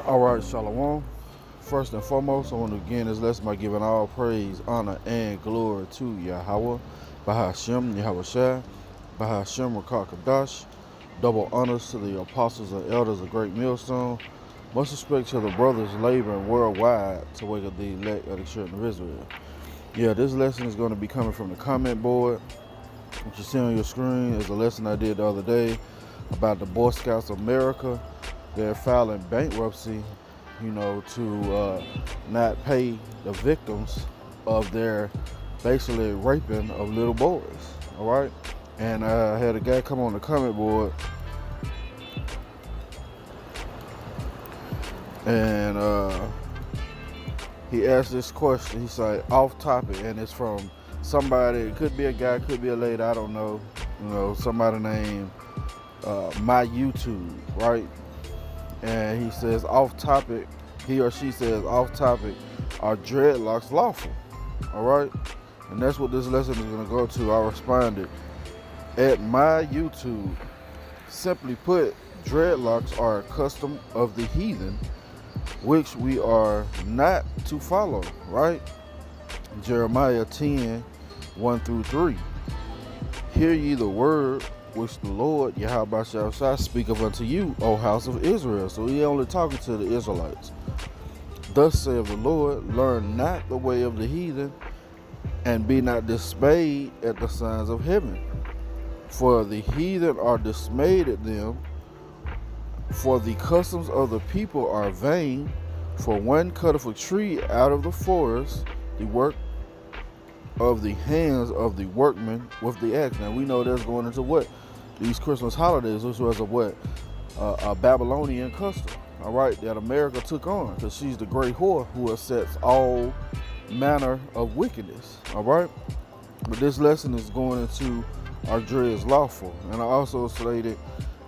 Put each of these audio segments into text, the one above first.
All right, Shalom. First and foremost, I want to begin this lesson by giving all praise, honor, and glory to Yahweh, Bahashem, Yahweh Shai, Bahashem, Rakak Kadash. Double honors to the apostles and elders of Great Millstone. Much respect to the brothers laboring worldwide to wake up the elect of the children of Israel. Yeah, this lesson is going to be coming from the comment board. What you see on your screen is a lesson I did the other day about the Boy Scouts of America. They're filing bankruptcy, to not pay the victims of their basically raping of little boys. All right, and I had a guy come on the comment board, and he asked this question. He said off topic, and it's from somebody. It could be a guy, could be a lady. I don't know. Somebody named my YouTube, right? And he says off topic, he or she says off topic, are dreadlocks lawful? All right, and that's what this lesson is going to go to. I responded at my YouTube. Simply put, dreadlocks are a custom of the heathen, which we are not to follow, right? Jeremiah 10:1-3. Hear ye the word which the Lord Yahweh shall speaketh unto you, O house of Israel. So he only talking to the Israelites. Thus saith the Lord, learn not the way of the heathen, and be not dismayed at the signs of heaven. For the heathen are dismayed at them, for the customs of the people are vain. For one cutteth a tree out of the forest, the work of the hands of the workmen with the axe. Now we know that's going into what? These Christmas holidays, which was a Babylonian custom, all right, that America took on, because she's the great whore who accepts all manner of wickedness, all right? But this lesson is going into our dreads lawful. And I also stated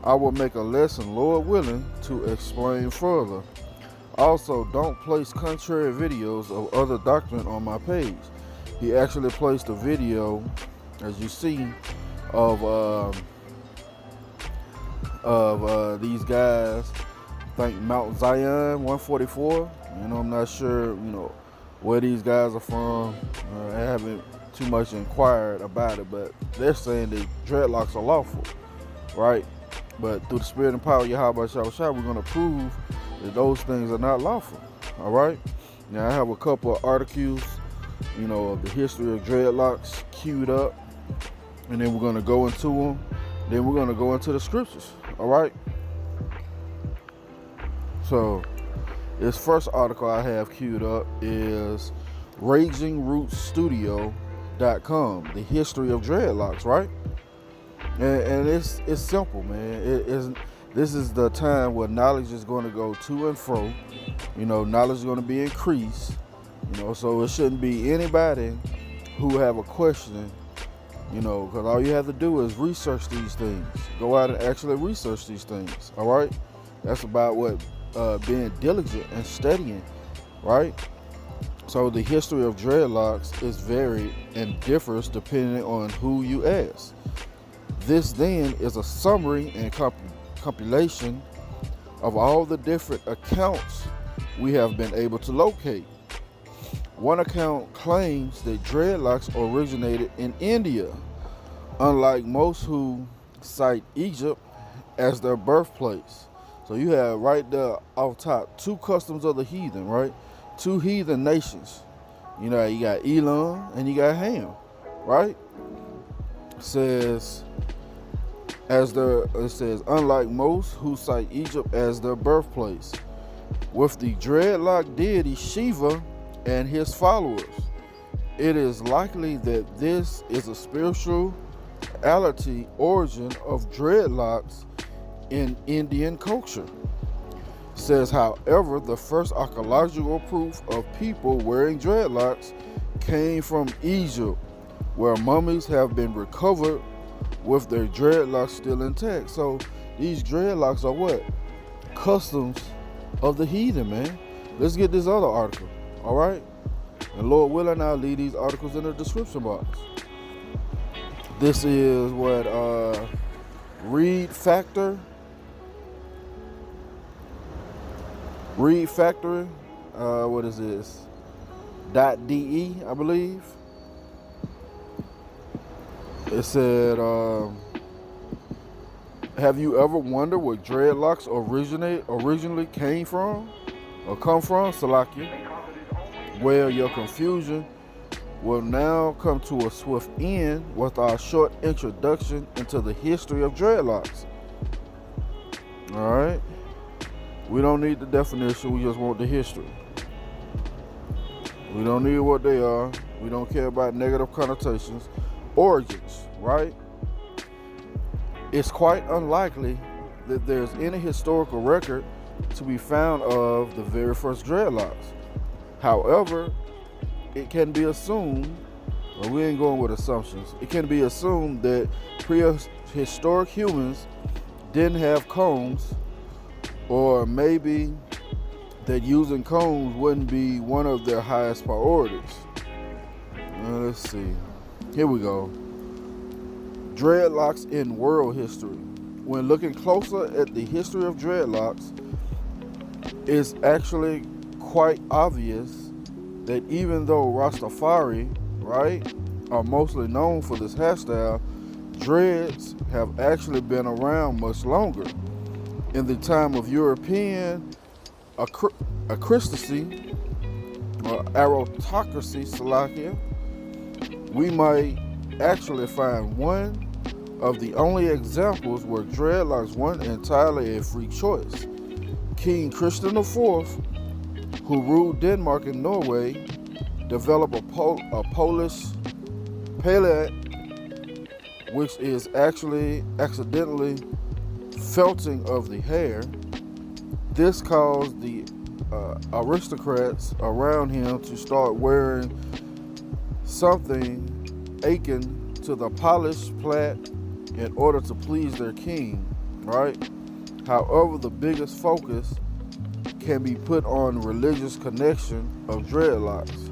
I will make a lesson, Lord willing, to explain further. Also, don't place contrary videos of other doctrine on my page. He actually placed a video, as you see, of these guys, I think Mount Zion 144. I'm not sure, where these guys are from. I haven't too much inquired about it, but they're saying that dreadlocks are lawful, right? But through the spirit and power of Yahweh Shah, we're going to prove that those things are not lawful, all right? Now, I have a couple of articles, of the history of dreadlocks queued up, and then we're going to go into them. Then we're going to go into the scriptures, all right? So, this first article I have queued up is RagingRootsStudio.com, the history of dreadlocks, right? And it's simple, man. This is the time where knowledge is going to go to and fro. Knowledge is going to be increased. So it shouldn't be anybody who have a question, because all you have to do is research these things. Go out and actually research these things, all right? That's about what being diligent and studying, right? So the history of dreadlocks is varied and differs depending on who you ask. This then is a summary and compilation of all the different accounts we have been able to locate. One account claims that dreadlocks originated in India, unlike most who cite Egypt as their birthplace. So you have right there off top two customs of the heathen, right? Two heathen nations. You got Elam and you got Ham, right? It says unlike most who cite Egypt as their birthplace. With the dreadlock deity Shiva and his followers, it is likely that this is a spirituality origin of dreadlocks in Indian culture. It says, however, the first archaeological proof of people wearing dreadlocks came from Egypt, where mummies have been recovered with their dreadlocks still intact. So these dreadlocks are what? Customs of the heathen, man. Let's get this other article, all right? And Lord willing, I'll leave these articles in the description box. This is what Reed Factory, what is this? .de, I believe. It said, have you ever wondered where dreadlocks originally came from or come from, Salakia? Well, your confusion will now come to a swift end with our short introduction into the history of dreadlocks. All right? We don't need the definition, we just want the history. We don't need what they are. We don't care about negative connotations. Origins, right? It's quite unlikely that there's any historical record to be found of the very first dreadlocks. However, it can be assumed, or we ain't going with assumptions, it can be assumed that prehistoric humans didn't have combs, or maybe that using combs wouldn't be one of their highest priorities. Let's see. Here we go. Dreadlocks in world history. When looking closer at the history of dreadlocks, it's actually quite obvious that even though Rastafari, right, are mostly known for this hairstyle, dreads have actually been around much longer. In the time of European acristicity or aristocracy, Salakia, we might actually find one of the only examples where dreadlocks weren't entirely a free choice. King Christian IV, who ruled Denmark and Norway, developed a Polish palette, which is actually accidentally felting of the hair. This caused the aristocrats around him to start wearing something akin to the polished plait in order to please their king, right? However, the biggest focus can be put on religious connection of dreadlocks.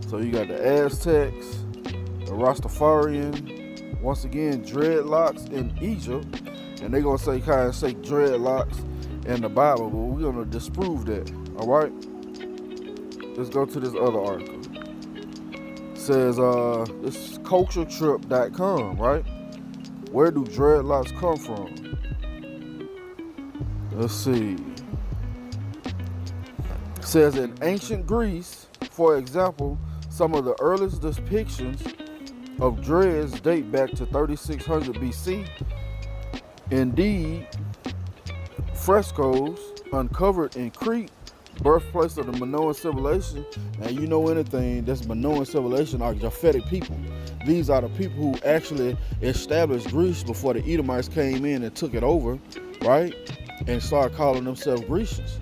So you got the Aztecs, the Rastafarian, once again dreadlocks in Egypt, and they're gonna say dreadlocks in the Bible, but we're gonna disprove that. All right, let's go to this other article. It says this is culturetrip.com, right? Where do dreadlocks come from? Let's see. It says in ancient Greece, for example, some of the earliest depictions of dreads date back to 3600 BC. Indeed, frescoes uncovered in Crete, birthplace of the Minoan civilization, and you know anything, that's Minoan civilization are Japhetic people. These are the people who actually established Greece before the Edomites came in and took it over, right? And started calling themselves Grecians.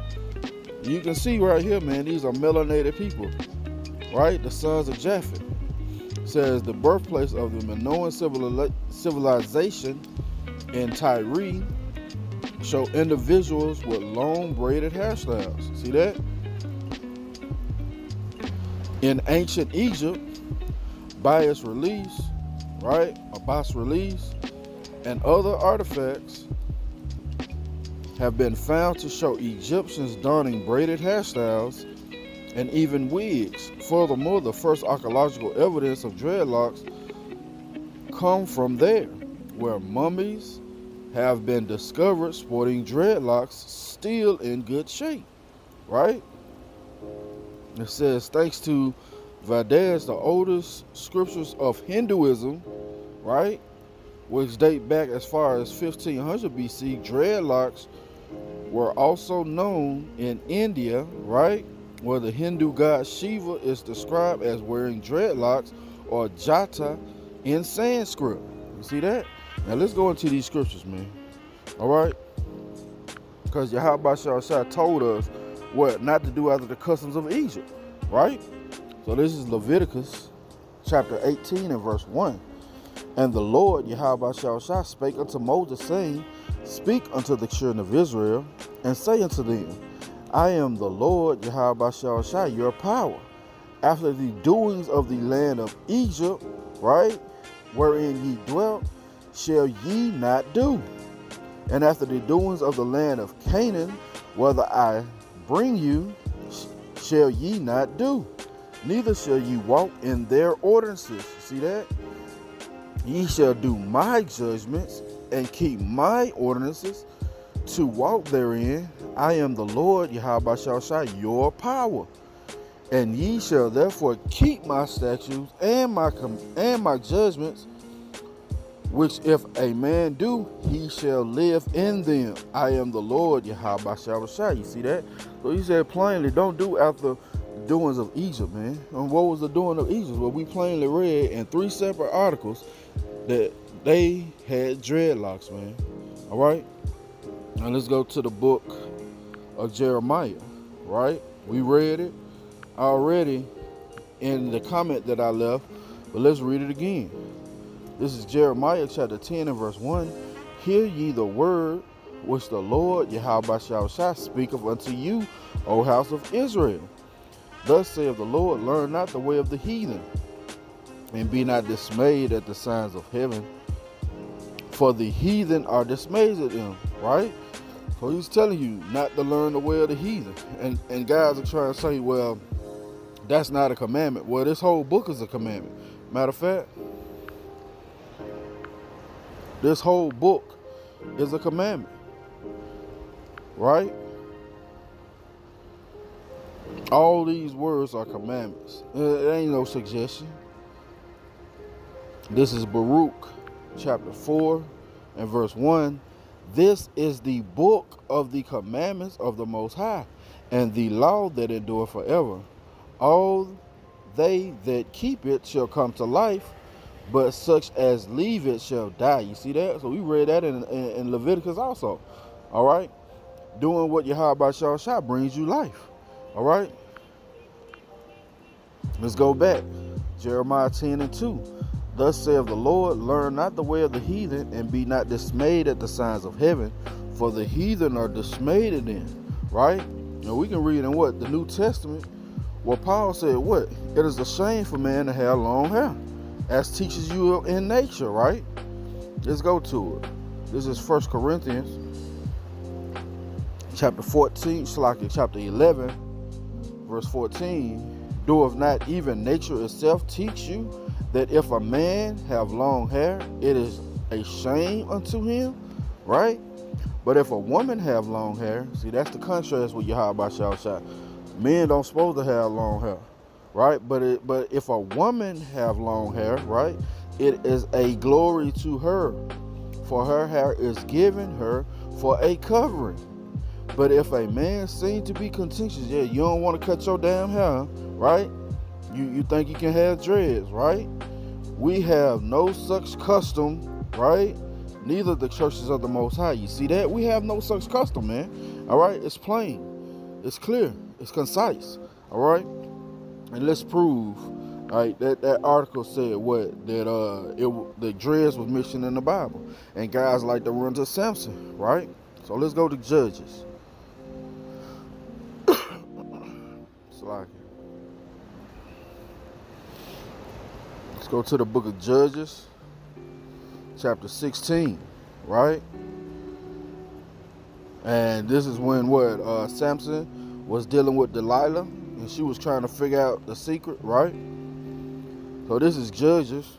You can see right here, man, these are melanated people, right? The sons of Japhet. It says the birthplace of the Minoan civilization in Tyre show individuals with long braided hairstyles. See that? In ancient Egypt, bas reliefs, right? Or bas reliefs and other artifacts have been found to show Egyptians donning braided hairstyles and even wigs. Furthermore, the first archaeological evidence of dreadlocks come from there, where mummies have been discovered sporting dreadlocks still in good shape, right? It says, thanks to Vedas, the oldest scriptures of Hinduism, right, which date back as far as 1500 BC, dreadlocks were also known in India, right, where the Hindu god Shiva is described as wearing dreadlocks or jata in Sanskrit. You see that? Now let's go into these scriptures, man. All right? Because Yahweh Shah told us what not to do after the customs of Egypt, right? So this is Leviticus chapter 18 and verse 1. And the Lord Yahweh Shah spake unto Moses, saying, speak unto the children of Israel, and say unto them, I am the Lord Yahweh Shah, your power. After the doings of the land of Egypt, right, wherein ye dwelt, shall ye not do. And after the doings of the land of Canaan, whether I bring you shall ye not do, neither shall ye walk in their ordinances. See that? Ye shall do my judgments and keep my ordinances to walk therein. I am the Lord Yahweh shall say your power. And ye shall therefore keep my statutes and my judgments, which if a man do, he shall live in them. I am the Lord Yahweh shall say. You see that? So he said plainly, don't do after the doings of Egypt, man. And what was the doing of Egypt? Well, we plainly read in 3 separate articles that they had dreadlocks, man. All right? Now let's go to the book of Jeremiah, right? We read it already in the comment that I left, but let's read it again. This is Jeremiah chapter 10 and verse 1. Hear ye the word which the Lord Yahweh shall speaketh unto you, O house of Israel. Thus saith the Lord, learn not the way of the heathen, and be not dismayed at the signs of heaven, for the heathen are dismayed at them, right? So he's telling you not to learn the way of the heathen. And guys are trying to say, well, that's not a commandment. Well, this whole book is a commandment. Matter of fact, this whole book is a commandment, right? All these words are commandments. It ain't no suggestion. This is Baruch chapter 4 and verse 1. This is the book of the commandments of the Most High, and the law that endureth forever. All they that keep it shall come to life, but such as leave it shall die. You see that? So we read that in Leviticus also. All right? Doing what Yahweh shall brings you life. All right? Let's go back. Jeremiah 10 and 2. Thus saith the Lord, learn not the way of the heathen, and be not dismayed at the signs of heaven, for the heathen are dismayed at them. Right? Now we can read in what? The New Testament. Well, Paul said what? It is a shame for man to have long hair, as teaches you in nature, right? Let's go to it. This is 1 Corinthians chapter 14, chapter 11, verse 14. Doeth not even nature itself teach you that if a man have long hair, it is a shame unto him, right? But if a woman have long hair, see, that's the contrast with Yahweh shall. Men don't supposed to have long hair, right? But if a woman have long hair, right, it is a glory to her, for her hair is given her for a covering. But if a man seem to be contentious, yeah, you don't want to cut your damn hair, right? You think you can have dreads, right? We have no such custom, right? Neither the churches of the Most High. You see that? We have no such custom, man. All right? It's plain. It's clear. It's concise. All right? And let's prove, all right, that article said what? That the dreads was mentioned in the Bible. And guys like to run to Samson, right? So let's go to Judges. Let's go to the book of Judges, chapter 16, right? And this is when Samson was dealing with Delilah, and she was trying to figure out the secret, right? So this is Judges,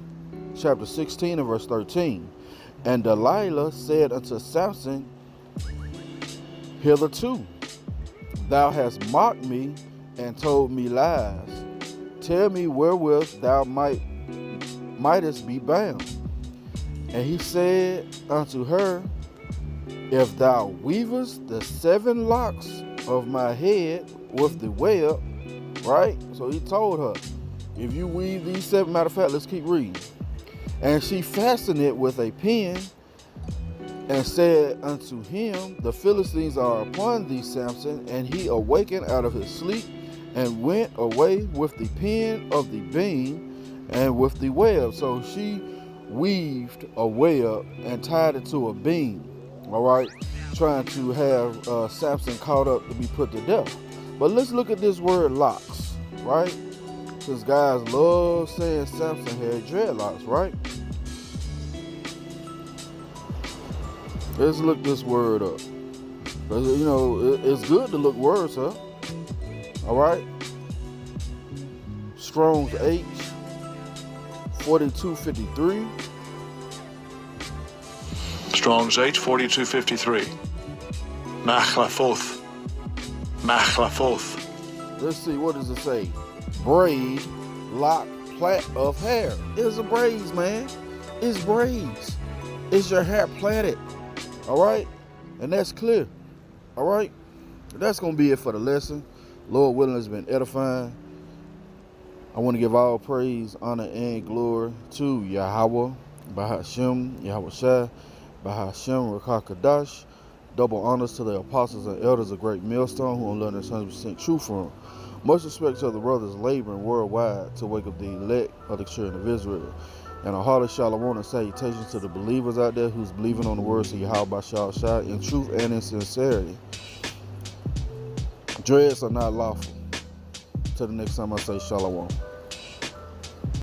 chapter 16 and verse 13. And Delilah said unto Samson, hitherto thou hast mocked me and told me lies. Tell me wherewith thou mightest be bound. And he said unto her, if thou weavest the 7 locks of my head with the web, right? So he told her, if you weave these 7, matter of fact, let's keep reading. And she fastened it with a pin, and said unto him, the Philistines are upon thee, Samson. And he awakened out of his sleep, and went away with the pin of the beam and with the web. So she weaved a web and tied it to a beam, all right, trying to have Samson caught up to be put to death. But let's look at this word locks, right? Because guys love saying Samson had dreadlocks, right? Let's look this word up. You know, it's good to look worse, huh? All right. Strong's H 4253. Strong's H 4253. Machlafoth. Machlafoth. Let's see, what does it say? Braid, lock, plait of hair. It's a braids, man. It's braids. It's your hair plaited. All right? And that's clear. All right? That's going to be it for the lesson. Lord willing, has been edifying. I want to give all praise, honor, and glory to Yahweh, Bahashem, Yahweh Shai, Bahashem, Rakakadash. Double honors to the apostles and elders of Great Millstone who unlearned this 100% truth from. Much respect to the brothers laboring worldwide to wake up the elect of the children of Israel. And a hearty shalom and salutations to the believers out there who's believing on the words of Yahweh Shai in truth and in sincerity. Dreads are not lawful. Till the next time I say shalom.